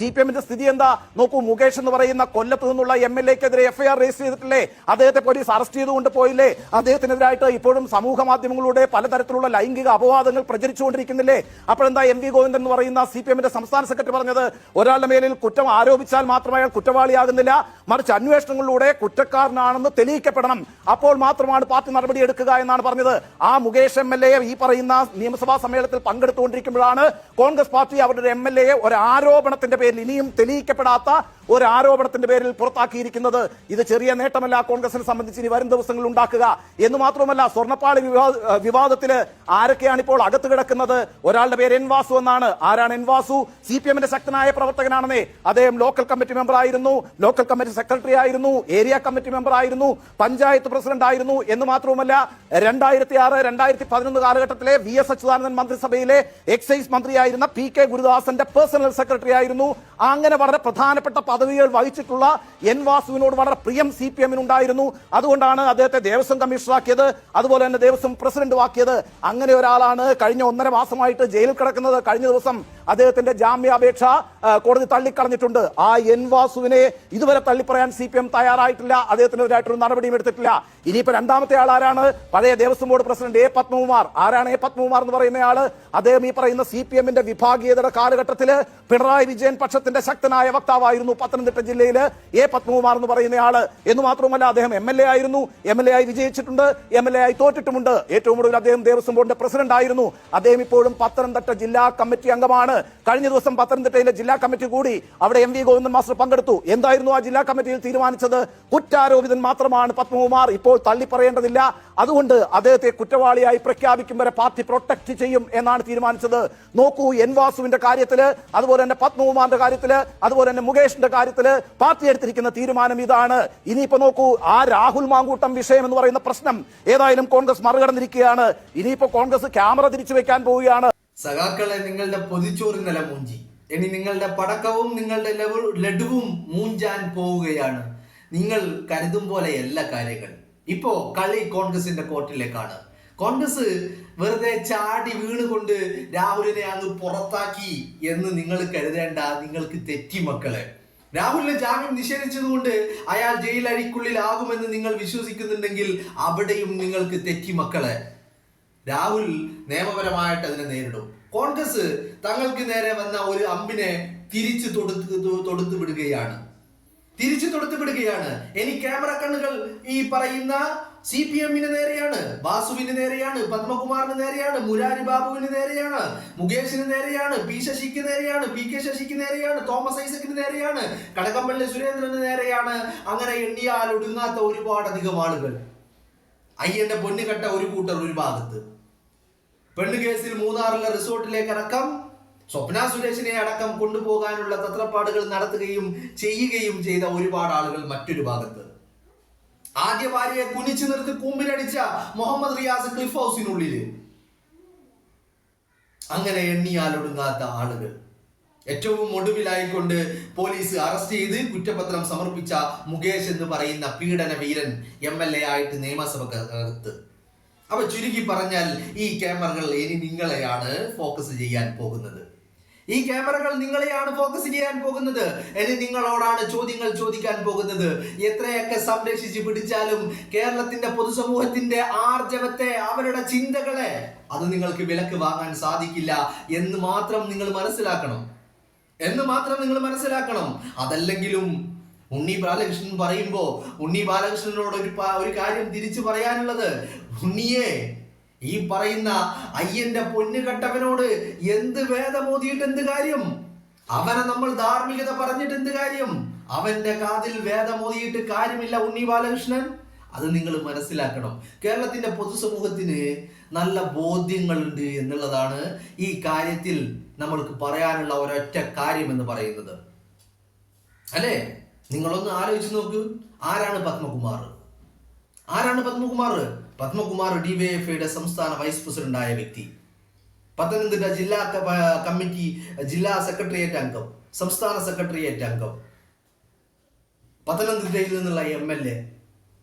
CPM-ന്റെ സ്ഥിതി എന്താ നോക്കൂ. മുകേഷ് എന്ന് പറയുന്ന കൊല്ലത്ത് നിന്നുള്ള MLA-ക്കെതിരെ FIR രജിസ്റ്റർ ചെയ്തിട്ടില്ലേ? അദ്ദേഹത്തെ പോലീസ് അറസ്റ്റ് ചെയ്തുകൊണ്ട് പോയില്ലേ? അദ്ദേഹത്തിനെതിരായിട്ട് ഇപ്പോഴും സമൂഹ മാധ്യമങ്ങളിലൂടെ പലതരത്തിലുള്ള ലൈംഗിക അപവാദങ്ങൾ പ്രചരിച്ചുകൊണ്ടിരിക്കുന്നില്ലേ? അപ്പോഴെന്താ MV ഗോവിന്ദൻ എന്ന് പറയുന്ന CPM-ന്റെ സംസ്ഥാന സെക്രട്ടറി പറഞ്ഞത്? ഒരാളുടെ മേലിൽ കുറ്റം ആരോപിച്ചാൽ മാത്രം അയാൾ കുറ്റവാളിയാകുന്നില്ല, മറിച്ച് അന്വേഷണങ്ങളിലൂടെ കുറ്റക്കാരനാണെന്ന് തെളിയിക്കപ്പെടണം, അപ്പോൾ മാത്രമാണ് പാർട്ടി നടപടിയെടുക്കുക എന്നാണ് പറഞ്ഞത്. ആ മുകേഷ് MLA ഈ പറയുന്ന നിയമസഭാ സമ്മേളനത്തിൽ പങ്കെടുത്തുകൊണ്ടിരിക്കുമ്പോഴാണ് കോൺഗ്രസ് പാർട്ടി അവരുടെ MLA ഒരു ആരോപണത്തിന്റെ പേരിൽ, ഇനിയും തെളിയിക്കപ്പെടാത്ത ഒരു ആരോപണത്തിന്റെ പേരിൽ പുറത്താക്കിയിരിക്കുന്നത്. ഇത് ചെറിയ നേട്ടമല്ല കോൺഗ്രസിനെ സംബന്ധിച്ച് ഇനി വരും ദിവസങ്ങളിൽ ഉണ്ടാക്കുക എന്ന് മാത്രമല്ല. സ്വർണ്ണപ്പാളി വിവാദത്തില് ആരൊക്കെയാണ് ഇപ്പോൾ അകത്ത് കിടക്കുന്നത്? ഒരാളുടെ പേര് എൻ വാസു എന്നാണ്. ആരാണ് എൻ വാസു? CPM-ന്റെ ശക്തനായ പ്രവർത്തകനാണെന്നേ. അദ്ദേഹം ലോക്കൽ കമ്മിറ്റി മെമ്പർ ആയിരുന്നു, ലോക്കൽ കമ്മിറ്റി സെക്രട്ടറി ആയിരുന്നു, ഏരിയ കമ്മിറ്റി മെമ്പർ ആയിരുന്നു, പഞ്ചായത്ത് പ്രസിഡന്റ് ആയിരുന്നു എന്ന് മാത്രവുമല്ല 2006-2011 കാലഘട്ടത്തിലെ VS അച്യുതാനന്ദൻ മന്ത്രിസഭയിലെ എക്സൈസ് മന്ത്രിയായിരുന്ന PK ഗുരുദാസന്റെ പേഴ്സണൽ സെക്രട്ടറി ആയിരുന്നു. അങ്ങനെ വളരെ പ്രധാനപ്പെട്ട പദവികൾ വഹിച്ചിട്ടുള്ള എൻ വാസുവിനോട് വളരെ പ്രിയം CPM-നുണ്ടായിരുന്നു. അതുകൊണ്ടാണ് അദ്ദേഹത്തെ ദേവസ്വം കമ്മീഷണറാക്കിയത്, അതുപോലെ തന്നെ ദേവസ്വം പ്രസിഡന്റ് ആക്കിയത്. അങ്ങനെ ഒരാളാണ് കഴിഞ്ഞ 1.5 മാസമായിട്ട് ജയിലിൽ കിടക്കുന്നത്. കഴിഞ്ഞ ദിവസം അദ്ദേഹത്തിന്റെ ജാമ്യാപേക്ഷ കോടതി തള്ളിക്കളഞ്ഞിട്ടുണ്ട്. ആ എൻ വാസുവിനെ ഇതുവരെ തള്ളിപ്പറയാൻ CPM തയ്യാറായിട്ടില്ല, അദ്ദേഹത്തിനെതിരായിട്ടൊരു നടപടിയും എടുത്തിട്ടില്ല. ഇനിയിപ്പോ രണ്ടാമത്തെ ആൾ ആരാണ്? പഴയ Devaswom board president A. Padmakumar. ആരാണ് A. പത്മകുമാർ എന്ന് പറയുന്നയാള്? അദ്ദേഹം ഈ പറയുന്ന CPM-ന്റെ വിഭാഗീയതയുടെ കാലഘട്ടത്തില് പിണറായി വിജയൻ പക്ഷത്തിന്റെ ശക്തനായ വക്താവായിരുന്നു പത്തനംതിട്ട ജില്ലയില് A. പത്മകുമാർ എന്ന് പറയുന്നയാള്. എന്ന് മാത്രമല്ല അദ്ദേഹം MLA ആയിരുന്നു, MLA ആയി വിജയിച്ചിട്ടുണ്ട്, MLA ആയി തോറ്റിട്ടുമുണ്ട്. ഏറ്റവും കൂടുതൽ അദ്ദേഹം ദേവസ്വം ബോർഡിന്റെ പ്രസിഡന്റ് ആയിരുന്നു. അദ്ദേഹം ഇപ്പോഴും പത്തനംതിട്ട ജില്ലാ കമ്മിറ്റി അംഗമാണ്. കഴിഞ്ഞ ദിവസം പത്തനംതിട്ടയിലെ ജില്ലാ കമ്മിറ്റി കൂടി, അവിടെ MV ഗോവിന്ദൻ മാസ്റ്റർ പങ്കെടുത്തു. എന്തായിരുന്നു ആ ജില്ലാ കമ്മിറ്റിയിൽ തീരുമാനിച്ചത്? കുറ്റാരോപിതൻ മാത്രമാണ് പത്മകുമാർ, ഇപ്പോൾ തള്ളിപ്പറയേണ്ടതില്ല, അതുകൊണ്ട് അദ്ദേഹത്തെ കുറ്റവാളിയായി പ്രഖ്യാപിക്കും വരെ പാർട്ടി പ്രൊട്ടക്ട് ചെയ്യും എന്നാണ് തീരുമാനിച്ചത്. നോക്കൂ, എൻ വാസുവിന്റെ കാര്യത്തില്, അതുപോലെ തന്നെ പത്മകുമാറിന്റെ കാര്യത്തില്, അതുപോലെ തന്നെ മുകേഷിന്റെ കാര്യത്തില് പാർട്ടി എടുത്തിരിക്കുന്ന തീരുമാനം ഇതാണ്. ഇനിയിപ്പോ നോക്കൂ, ആ രാഹുൽ മാങ്കൂട്ടം വിഷയം എന്ന് പറയുന്ന പ്രശ്നം ഏതായാലും കോൺഗ്രസ് മറികടന്നിരിക്കുകയാണ്. ഇനിയിപ്പോ കോൺഗ്രസ് ക്യാമറ തിരിച്ചു വെക്കാൻ പോവുകയാണ്. സഖാക്കളെ, നിങ്ങളുടെ പൊതിച്ചോറിന്നല മൂഞ്ചി. ഇനി നിങ്ങളുടെ പടക്കവും നിങ്ങളുടെ ലഡുവും മൂഞ്ചാൻ പോവുകയാണ്. നിങ്ങൾ കരുതും പോലെ എല്ലാ കാര്യങ്ങൾ ഇപ്പോ കളി കോൺഗ്രസിന്റെ കോർട്ടിലേക്കാണ്. കോൺഗ്രസ് വെറുതെ ചാടി വീണുകൊണ്ട് രാഹുലിനെ അങ്ങ് പുറത്താക്കി എന്ന് നിങ്ങൾ കരുതേണ്ട, നിങ്ങൾക്ക് തെറ്റി മക്കളെ. രാഹുലിന് ജാമ്യം നിഷേധിച്ചതുകൊണ്ട് അയാൾ ജയിലഴിക്കുള്ളിലാകുമെന്ന് നിങ്ങൾ വിശ്വസിക്കുന്നുണ്ടെങ്കിൽ അവിടെയും നിങ്ങൾക്ക് തെറ്റി മക്കളെ. രാഹുൽ നിയമപരമായിട്ട് അതിനെ നേരിടും. കോൺഗ്രസ് തങ്ങൾക്ക് നേരെ വന്ന ഒരു അമ്പിനെ തിരിച്ചു തൊടുത്തു വിടുകയാണ്. ഇനി ക്യാമറ കണ്ണുകൾ ഈ പറയുന്ന CPM-ന് നേരെയാണ്, വാസുവിന് നേരെയാണ്, പത്മകുമാറിന് നേരെയാണ്, മുരാരി ബാബുവിന് നേരെയാണ്, മുകേഷിന് നേരെയാണ്, P. ശശിക്ക് നേരെയാണ്, PK ശശിക്ക് നേരെയാണ്, തോമസ് ഐസക്കിന് നേരെയാണ്, കടകംപള്ളി സുരേന്ദ്രന് നേരെയാണ്. അങ്ങനെ എണ്ണിയാൽ ഒടുങ്ങാത്ത ഒരുപാടധികം ആളുകൾ. അയ്യന്റെ പൊന്നുകെട്ട ഒരു കൂട്ടർ ഒരു ഭാഗത്ത്, പെണ്ണ് കേസിൽ മൂന്നാറിലെ റിസോർട്ടിലേക്ക് അടക്കം സ്വപ്ന സുരേഷിനെ അടക്കം കൊണ്ടുപോകാനുള്ള തത്രപ്പാടുകൾ നടത്തുകയും ചെയ്യുകയും ചെയ്ത ഒരുപാട് ആളുകൾ മറ്റൊരു ഭാഗത്ത്. ആദ്യ ഭാര്യയെ കുനിച്ചു നിർത്തി കൂമ്പിലടിച്ച മുഹമ്മദ് റിയാസ് ക്ലിഫ് ഹൗസിനുള്ളിൽ. അങ്ങനെ എണ്ണിയാലൊടുങ്ങാത്ത ആളുകൾ. ഏറ്റവും ഒടുവിലായിക്കൊണ്ട് പോലീസ് അറസ്റ്റ് ചെയ്ത് കുറ്റപത്രം സമർപ്പിച്ച മുകേഷ് എന്ന് പറയുന്ന പീഡന വീരൻ MLA ആയിട്ട് നിയമസഭക്കകത്ത്. അപ്പൊ ചുരുക്കി പറഞ്ഞാൽ ഈ ക്യാമറകൾ ഇനി നിങ്ങളെയാണ് ഫോക്കസ് ചെയ്യാൻ പോകുന്നത്. ഇനി നിങ്ങളോടാണ് ചോദ്യങ്ങൾ ചോദിക്കാൻ പോകുന്നത്. എത്രയൊക്കെ സംരക്ഷിച്ച് പിടിച്ചാലും കേരളത്തിന്റെ പൊതുസമൂഹത്തിന്റെ ആർജവത്തെ, അവരുടെ ചിന്തകളെ അത് നിങ്ങൾക്ക് വിലക്ക് വാങ്ങാൻ സാധിക്കില്ല എന്ന് മാത്രം നിങ്ങൾ മനസ്സിലാക്കണം. അതല്ലെങ്കിലും ഉണ്ണി ബാലകൃഷ്ണൻ പറയുമ്പോ ഉണ്ണി ബാലകൃഷ്ണനോട് ഒരു കാര്യം തിരിച്ചു പറയാനുള്ളത്, ഉണ്ണിയെ, ഈ പറയുന്ന അയ്യന്റെ പൊന്നുകെട്ടവനോട് എന്ത് വേദമോദിയിട്ട് എന്ത് കാര്യം? അവനെ നമ്മൾ ധാർമ്മികത പറഞ്ഞിട്ട് എന്ത് കാര്യം? അവന്റെ കാതിൽ വേദമോദിയിട്ട് കാര്യമില്ല ഉണ്ണി ബാലകൃഷ്ണൻ. അത് നിങ്ങൾ മനസ്സിലാക്കണം. കേരളത്തിന്റെ പൊതുസമൂഹത്തിന് നല്ല ബോധ്യങ്ങളുണ്ട് എന്നുള്ളതാണ് ഈ കാര്യത്തിൽ നമ്മൾക്ക് പറയാനുള്ള ഒരൊറ്റ കാര്യം എന്ന് പറയുന്നത്. അല്ലേ? നിങ്ങളൊന്ന് ആലോചിച്ച് നോക്കൂ. ആരാണ് പത്മകുമാർ? പത്മകുമാർ DYFIയുടെ സംസ്ഥാന വൈസ് പ്രസിഡന്റ് ആയ വ്യക്തി, പത്തനംതിട്ട ജില്ലാ കമ്മിറ്റി ജില്ലാ സെക്രട്ടേറിയറ്റ് അംഗം, സംസ്ഥാന സെക്രട്ടേറിയറ്റ് അംഗം, പത്തനംതിട്ടയിൽ നിന്നുള്ള MLA,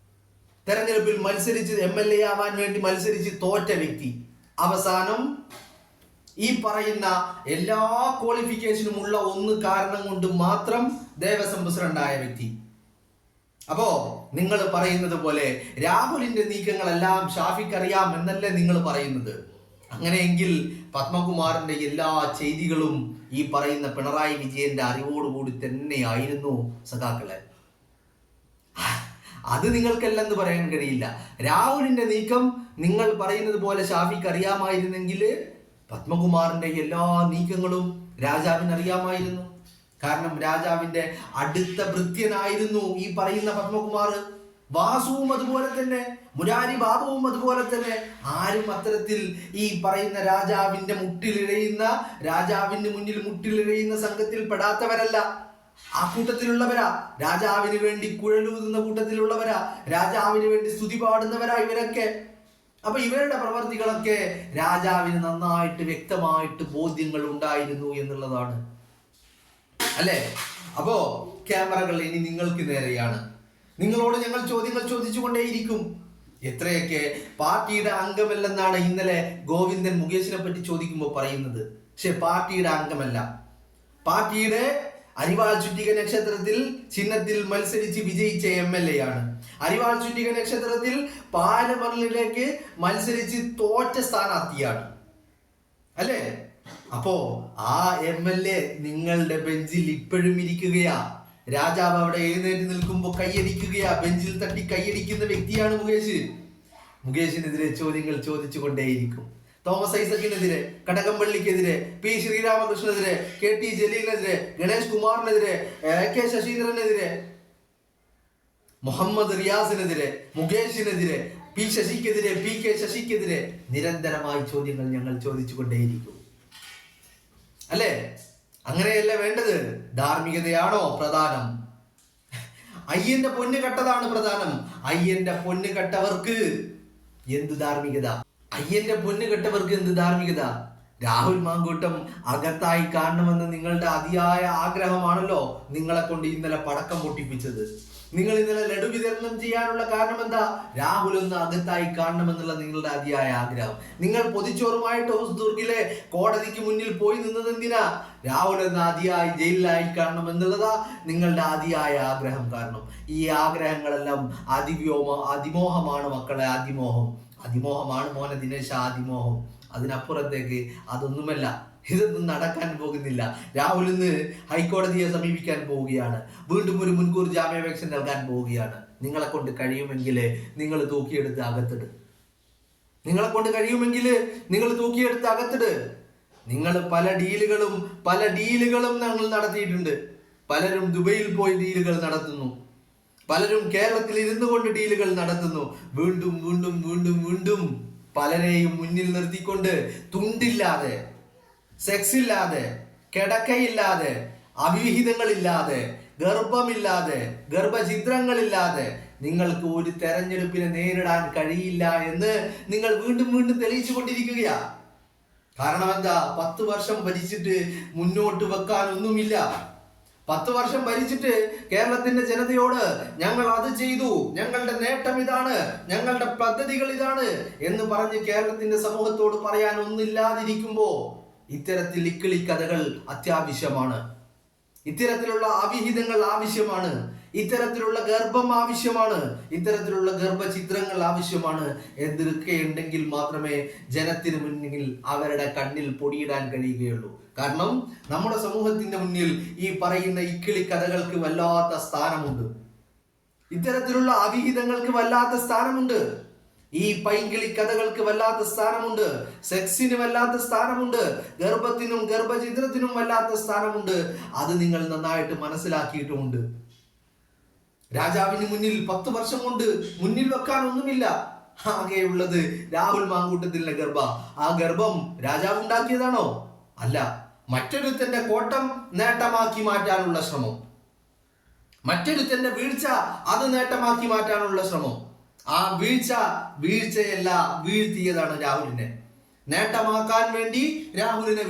തെരഞ്ഞെടുപ്പിൽ മത്സരിച്ച് MLA ആവാൻ വേണ്ടി മത്സരിച്ച് തോറ്റ വ്യക്തി. അവസാനം ഈ പറയുന്ന എല്ലാ ക്വാളിഫിക്കേഷനും ഉള്ള ഒന്ന് കാരണം കൊണ്ട് മാത്രം ദേവസ്വം പ്രസിഡന്റായ വ്യക്തി. അപ്പോ നിങ്ങൾ പറയുന്നത് പോലെ രാഹുലിന്റെ നീക്കങ്ങളെല്ലാം ഷാഫിക്ക് അറിയാം എന്നല്ലേ നിങ്ങൾ പറയുന്നത്? അങ്ങനെയെങ്കിൽ പത്മകുമാറിന്റെ എല്ലാ ചെയ്തികളും ഈ പറയുന്ന പിണറായി വിജയന്റെ അറിവോടുകൂടി തന്നെയായിരുന്നു സഖാക്കളെ. അത് നിങ്ങൾക്കല്ലെന്ന് പറയാൻ കഴിയില്ല. രാഹുലിന്റെ നീക്കം നിങ്ങൾ പറയുന്നത് പോലെ ഷാഫിക്ക് അറിയാമായിരുന്നെങ്കിൽ പത്മകുമാറിന്റെ എല്ലാ നീക്കങ്ങളും രാജാവിന് അറിയാമായിരുന്നു. കാരണം രാജാവിന്റെ അടുത്ത ഭൃത്യനായിരുന്നു ഈ പറയുന്ന പത്മകുമാർ. വാസുവും അതുപോലെ തന്നെ, മുരാരി ബാബുവും അതുപോലെ തന്നെ. ആരും അത്തരത്തിൽ ഈ പറയുന്ന രാജാവിന്റെ മുന്നിൽ മുട്ടിലിഴയുന്ന സംഘത്തിൽ പെടാത്തവരല്ല. ആ കൂട്ടത്തിലുള്ളവരാ. രാജാവിന് വേണ്ടി കുഴലൂതുന്ന കൂട്ടത്തിലുള്ളവരാ. രാജാവിന് വേണ്ടി സ്തുതി പാടുന്നവരാ ഇവരൊക്കെ. അപ്പൊ ഇവരുടെ പ്രവർത്തികളൊക്കെ രാജാവിന് നന്നായിട്ട് വ്യക്തമായിട്ട് ബോധ്യങ്ങൾ ഉണ്ടായിരുന്നു എന്നുള്ളതാണ് അല്ലേ? അപ്പോ ക്യാമറകൾ ഇനി നിങ്ങൾക്ക് നേരെയാണ്. നിങ്ങളോട് ഞങ്ങൾ ചോദ്യങ്ങൾ ചോദിച്ചുകൊണ്ടേയിരിക്കും. എത്രയൊക്കെ പാർട്ടിയുടെ അംഗമല്ലെന്നാണ് ഇന്നലെ ഗോവിന്ദൻ മുകേഷിനെ പറ്റി ചോദിക്കുമ്പോൾ പറയുന്നത്. പക്ഷെ പാർട്ടിയുടെ അംഗമല്ല. പാർട്ടിയുടെ അരിവാൾ ചുറ്റിക നക്ഷത്രത്തിൽ ചിഹ്നത്തിൽ മത്സരിച്ച് വിജയിച്ച MLA ആണ്. അരിവാൾ ചുറ്റിക നക്ഷത്രത്തിൽ പാർലമെന്റിലേക്ക് മത്സരിച്ച് തോറ്റ സ്ഥാനാർത്ഥിയാണ് അല്ലേ? അപ്പോ ആ MLA നിങ്ങളുടെ ബെഞ്ചിൽ ഇപ്പോഴും ഇരിക്കുകയാ. രാജാവ് അവിടെ എഴുന്നേറ്റ് നിൽക്കുമ്പോൾ കൈയടിക്കുകയാ. ബെഞ്ചിൽ തട്ടി കൈയടിക്കുന്ന വ്യക്തിയാണ് മുകേഷ്. മുകേഷിനെതിരെ ചോദ്യങ്ങൾ ചോദിച്ചുകൊണ്ടേയിരിക്കും. തോമസ് ഐസക്കിനെതിരെ, കടകംപള്ളിക്കെതിരെ, P. ശ്രീരാമകൃഷ്ണനെതിരെ, KT ജലീലിനെതിരെ, ഗണേഷ് കുമാറിനെതിരെ, AK ശശീന്ദ്രനെതിരെ, മുഹമ്മദ് റിയാസിനെതിരെ, മുകേഷിനെതിരെ, P. ശശിക്കെതിരെ, PK ശശിക്കെതിരെ നിരന്തരമായി ചോദ്യങ്ങൾ ഞങ്ങൾ ചോദിച്ചുകൊണ്ടേയിരിക്കും അല്ലേ? അങ്ങനെയല്ല വേണ്ടത്. ധാർമ്മികതയാണോ പ്രധാനം? അയ്യന്റെ പൊന്ന് കട്ടതാണ് പ്രധാനം. അയ്യന്റെ പൊന്ന് കെട്ടവർക്ക് എന്ത് ധാർമ്മികത? അയ്യന്റെ പൊന്ന് കെട്ടവർക്ക് എന്ത് ധാർമ്മികത? രാഹുൽ മാങ്കൂട്ടം അകത്തായി കാണണമെന്ന് നിങ്ങളുടെ അതിയായ ആഗ്രഹമാണല്ലോ നിങ്ങളെ കൊണ്ട് ഇന്നലെ പടക്കം പൊട്ടിപ്പിച്ചത്. നിങ്ങൾ ഇന്നലെ ലഡു വിതരണം ചെയ്യാനുള്ള കാരണം എന്താ? രാഹുൽ ഒന്ന് അകത്തായി കാണണമെന്നുള്ള നിങ്ങളുടെ അതിയായ ആഗ്രഹം. നിങ്ങൾ പൊതിച്ചോറുമായിട്ട് ഹുസ്ദുർഗിലെ കോടതിക്ക് മുന്നിൽ പോയി നിന്നത് എന്തിനാ? രാഹുൽ എന്ന അതിയായി ജയിലിലായി കാണണം എന്നുള്ളതാ നിങ്ങളുടെ അതിയായ ആഗ്രഹം. കാരണം ഈ ആഗ്രഹങ്ങളെല്ലാം അതിമോഹമാണ് മക്കളെ. അതിമോഹമാണ് മോനെ ദിനേശ, അതിമോഹം. അതിനപ്പുറത്തേക്ക് അതൊന്നുമല്ല. ഇതൊന്നും നടക്കാൻ പോകുന്നില്ല. രാഹുൽ ഇന്ന് ഹൈക്കോടതിയെ സമീപിക്കാൻ പോവുകയാണ്. വീണ്ടും ഒരു മുൻകൂർ ജാമ്യാപേക്ഷ നൽകാൻ പോവുകയാണ്. നിങ്ങളെ കൊണ്ട് കഴിയുമെങ്കിൽ നിങ്ങൾ തൂക്കിയെടുത്ത് അകത്തിട്. നിങ്ങൾ പല ഡീലുകളും ഞങ്ങൾ നടത്തിയിട്ടുണ്ട്. പലരും ദുബൈയിൽ പോയി ഡീലുകൾ നടത്തുന്നു. പലരും കേരളത്തിൽ ഇരുന്നു കൊണ്ട് ഡീലുകൾ നടത്തുന്നു. വീണ്ടും പലരെയും മുന്നിൽ നിർത്തിക്കൊണ്ട് തുണ്ടില്ലാതെ, സെക്സ് ഇല്ലാതെ, കിടക്കയില്ലാതെ, അവിഹിതങ്ങളില്ലാതെ, ഗർഭമില്ലാതെ, ഗർഭചിത്രങ്ങളില്ലാതെ നിങ്ങൾക്ക് ഒരു തെരഞ്ഞെടുപ്പിനെ നേരിടാൻ കഴിയില്ല എന്ന് നിങ്ങൾ വീണ്ടും തെളിയിച്ചു കൊണ്ടിരിക്കുകയാ. കാരണം എന്താ? 10 വർഷം ഭരിച്ചിട്ട് മുന്നോട്ട് വെക്കാൻ ഒന്നുമില്ല. 10 വർഷം ഭരിച്ചിട്ട് കേരളത്തിന്റെ ജനതയോട് ഞങ്ങൾ അത് ചെയ്തു, ഞങ്ങളുടെ നേട്ടം ഇതാണ്, ഞങ്ങളുടെ പദ്ധതികൾ ഇതാണ് എന്ന് പറഞ്ഞ് കേരളത്തിന്റെ സമൂഹത്തോട് പറയാൻ ഒന്നില്ലാതിരിക്കുമ്പോ ഇത്തരത്തിൽ ഇക്കിളി കഥകൾ അത്യാവശ്യമാണ്. ഇത്തരത്തിലുള്ള അവിഹിതങ്ങൾ ആവശ്യമാണ്. ഇത്തരത്തിലുള്ള ഗർഭം ആവശ്യമാണ്. ഇത്തരത്തിലുള്ള ഗർഭചിത്രങ്ങൾ ആവശ്യമാണ്. എന്തൊക്കെ ഉണ്ടെങ്കിൽ മാത്രമേ ജനത്തിന് മുന്നിൽ അവരുടെ കണ്ണിൽ പൊടിയിടാൻ കഴിയുകയുള്ളൂ. കാരണം നമ്മുടെ സമൂഹത്തിന്റെ മുന്നിൽ ഈ പറയുന്ന ഇക്കിളി കഥകൾക്ക് വല്ലാത്ത സ്ഥാനമുണ്ട്. ഇത്തരത്തിലുള്ള അവിഹിതങ്ങൾക്ക് വല്ലാത്ത സ്ഥാനമുണ്ട്. ഈ പൈങ്കിളി കഥകൾക്ക് വല്ലാത്ത സ്ഥാനമുണ്ട്. സെക്സിന് വല്ലാത്ത സ്ഥാനമുണ്ട്. ഗർഭത്തിനും ഗർഭചിത്രത്തിനും വല്ലാത്ത സ്ഥാനമുണ്ട്. അത് നിങ്ങൾ നന്നായിട്ട് മനസ്സിലാക്കിയിട്ടുമുണ്ട്. രാജാവിന് മുന്നിൽ 10 വർഷം കൊണ്ട് മുന്നിൽ വെക്കാൻ ഒന്നുമില്ല. ആകെയുള്ളത് രാഹുൽ മാങ്കൂട്ടത്തിന്റെ ആ ഗർഭം രാജാവ് ഉണ്ടാക്കിയതാണോ? അല്ല. മറ്റൊരുത്തന്റെ കോട്ടം നേട്ടമാക്കി മാറ്റാനുള്ള ശ്രമം, മറ്റൊരുത്തന്റെ വീഴ്ച അത് നേട്ടമാക്കി മാറ്റാനുള്ള ശ്രമം. ആ വീഴ്ചയല്ല, വീഴ്ത്തിയതാണ് രാഹുലിനെ. നേട്ടമാക്കാൻ വേണ്ടി രാഹുലിനെ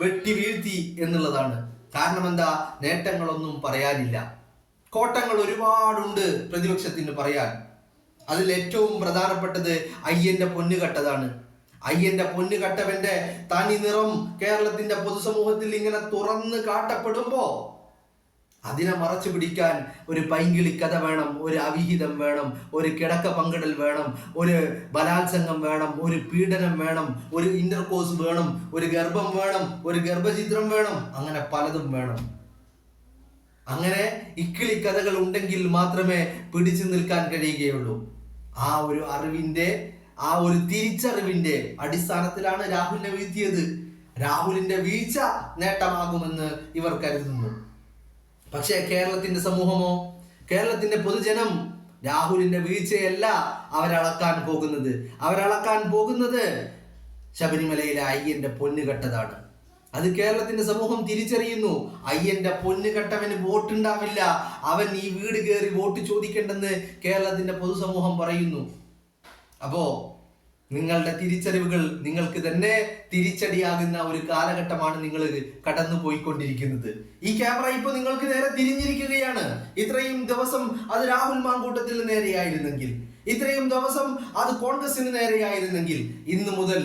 വെട്ടി വീഴ്ത്തി എന്നുള്ളതാണ്. കാരണം എന്താ? നേട്ടങ്ങളൊന്നും പറയാനില്ല. കോട്ടങ്ങൾ ഒരുപാടുണ്ട് പ്രതിപക്ഷത്തിന് പറയാൻ. അതിൽ ഏറ്റവും പ്രധാനപ്പെട്ടത് അയ്യന്റെ പൊന്നുകെട്ടതാണ്. അയ്യന്റെ പൊന്നു കട്ടവന്റെ തനി നിറം കേരളത്തിന്റെ പൊതുസമൂഹത്തിൽ ഇങ്ങനെ തുറന്ന് കാട്ടപ്പെടുമ്പോ അതിനെ മറച്ചു പിടിക്കാൻ ഒരു പൈങ്കിളി കഥ വേണം, ഒരു അവിഹിതം വേണം, ഒരു കിടക്ക പങ്കിടൽ വേണം, ഒരു ബലാത്സംഗം വേണം, ഒരു പീഡനം വേണം, ഒരു ഇന്റർകോഴ്സ് വേണം, ഒരു ഗർഭം വേണം, ഒരു ഗർഭചിത്രം വേണം, അങ്ങനെ പലതും വേണം. അങ്ങനെ ഇക്കിളി കഥകൾ ഉണ്ടെങ്കിൽ മാത്രമേ പിടിച്ചു നിൽക്കാൻ കഴിയുകയുള്ളൂ. ആ ഒരു അറിവിന്റെ, ആ ഒരു തിരിച്ചറിവിന്റെ അടിസ്ഥാനത്തിലാണ് രാഹുലിനെ വീഴ്ത്തിയത്. രാഹുലിന്റെ വീഴ്ച നേട്ടമാകുമെന്ന് ഇവർ കരുതുന്നു. പക്ഷേ കേരളത്തിന്റെ സമൂഹമോ, കേരളത്തിന്റെ പൊതുജനം രാഹുലിന്റെ വീഴ്ചയല്ല അവരളക്കാൻ പോകുന്നത്. അവരളക്കാൻ പോകുന്നത് ശബരിമലയിലെ അയ്യന്റെ പൊന്നുകെട്ടതാണ്. അത് കേരളത്തിന്റെ സമൂഹം തിരിച്ചറിയുന്നു. അയ്യന്റെ പൊന്നുകെട്ടവന് വോട്ടുണ്ടാവില്ല, അവൻ ഈ വീട് കയറി വോട്ട് ചോദിക്കേണ്ടെന്ന് കേരളത്തിന്റെ പൊതുസമൂഹം പറയുന്നു. അപ്പോ നിങ്ങളുടെ തിരിച്ചറിവുകൾ നിങ്ങൾക്ക് തന്നെ തിരിച്ചടിയാകുന്ന ഒരു കാലഘട്ടമാണ് നിങ്ങൾ കടന്നു പോയിക്കൊണ്ടിരിക്കുന്നത്. ഈ ക്യാമറ ഇപ്പൊ നിങ്ങൾക്ക് നേരെ തിരിഞ്ഞിരിക്കുകയാണ്. ഇത്രയും ദിവസം അത് രാഹുൽ മാങ്കൂട്ടത്തിന് നേരെയായിരുന്നെങ്കിൽ, ഇത്രയും ദിവസം അത് കോൺഗ്രസിന് നേരെയായിരുന്നെങ്കിൽ, ഇന്ന് മുതൽ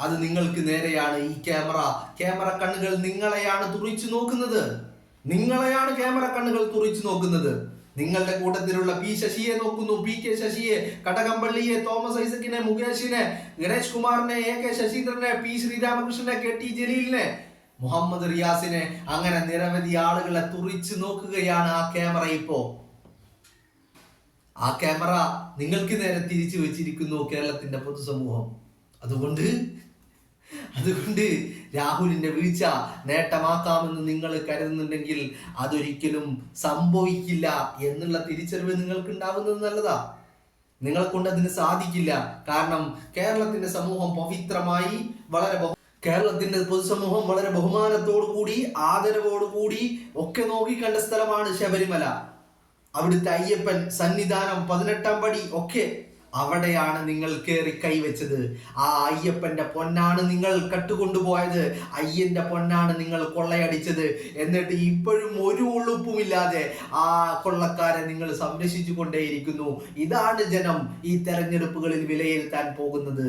അത് നിങ്ങൾക്ക് നേരെയാണ്. ഈ ക്യാമറ കണ്ണുകൾ നിങ്ങളെയാണ് തുറിച്ചു നോക്കുന്നത്. നിങ്ങളെയാണ് ക്യാമറ കണ്ണുകൾ തുറിച്ചു നോക്കുന്നത്. നിങ്ങളുടെ കൂട്ടത്തിലുള്ള പി ശശിയെ നോക്കുന്നു, പി കെ ശശിയെ, കടകംപള്ളിയെ, തോമസ് ഐസക്കിനെ, മുകേഷിനെ, ഗണേഷ് കുമാറിനെ, എ കെ ശശീന്ദ്രനെ, പി ശ്രീരാമകൃഷ്ണനെ, കെ ടി ജലീലിനെ, മുഹമ്മദ് റിയാസിനെ, അങ്ങനെ നിരവധി ആളുകളെ തുറിച്ചു നോക്കുകയാണ് ആ ക്യാമറ. ഇപ്പോ ആ ക്യാമറ നിങ്ങൾക്ക് നേരെ തിരിച്ചു വെച്ചിരിക്കുന്നു കേരളത്തിന്റെ പൊതുസമൂഹം. അതുകൊണ്ട് രാഹുലിന്റെ വീഴ്ച നേട്ടമാക്കാമെന്ന് നിങ്ങൾ കരുതുന്നുണ്ടെങ്കിൽ അതൊരിക്കലും സംഭവിക്കില്ല എന്നുള്ള തിരിച്ചറിവ് നിങ്ങൾക്ക് ഉണ്ടാവുന്നത് നല്ലതാ. നിങ്ങളെ കൊണ്ട് അതിന് സാധിക്കില്ല. കാരണം കേരളത്തിന്റെ സമൂഹം പവിത്രമായി കേരളത്തിന്റെ പൊതുസമൂഹം വളരെ ബഹുമാനത്തോടു കൂടി, ആദരവോടു കൂടി ഒക്കെ നോക്കിക്കണ്ട സ്ഥലമാണ് ശബരിമല. അവിടുത്തെ അയ്യപ്പൻ സന്നിധാനം, 18-ാം പടി ഒക്കെ അവിടെയാണ് നിങ്ങൾ കയറി കൈവച്ചത്. ആ അയ്യപ്പന്റെ പൊന്നാണ് നിങ്ങൾ കട്ടുകൊണ്ടുപോയത്. അയ്യന്റെ പൊന്നാണ് നിങ്ങൾ കൊള്ളയടിച്ചത്. എന്നിട്ട് ഇപ്പോഴും ഒരു ഉളുപ്പുമില്ലാതെ ആ കൊള്ളക്കാരെ നിങ്ങൾ സംരക്ഷിച്ചു കൊണ്ടേയിരിക്കുന്നു. ഇതാണ് ജനം ഈ തെരഞ്ഞെടുപ്പുകളിൽ വിലയിരുത്താൻ പോകുന്നത്.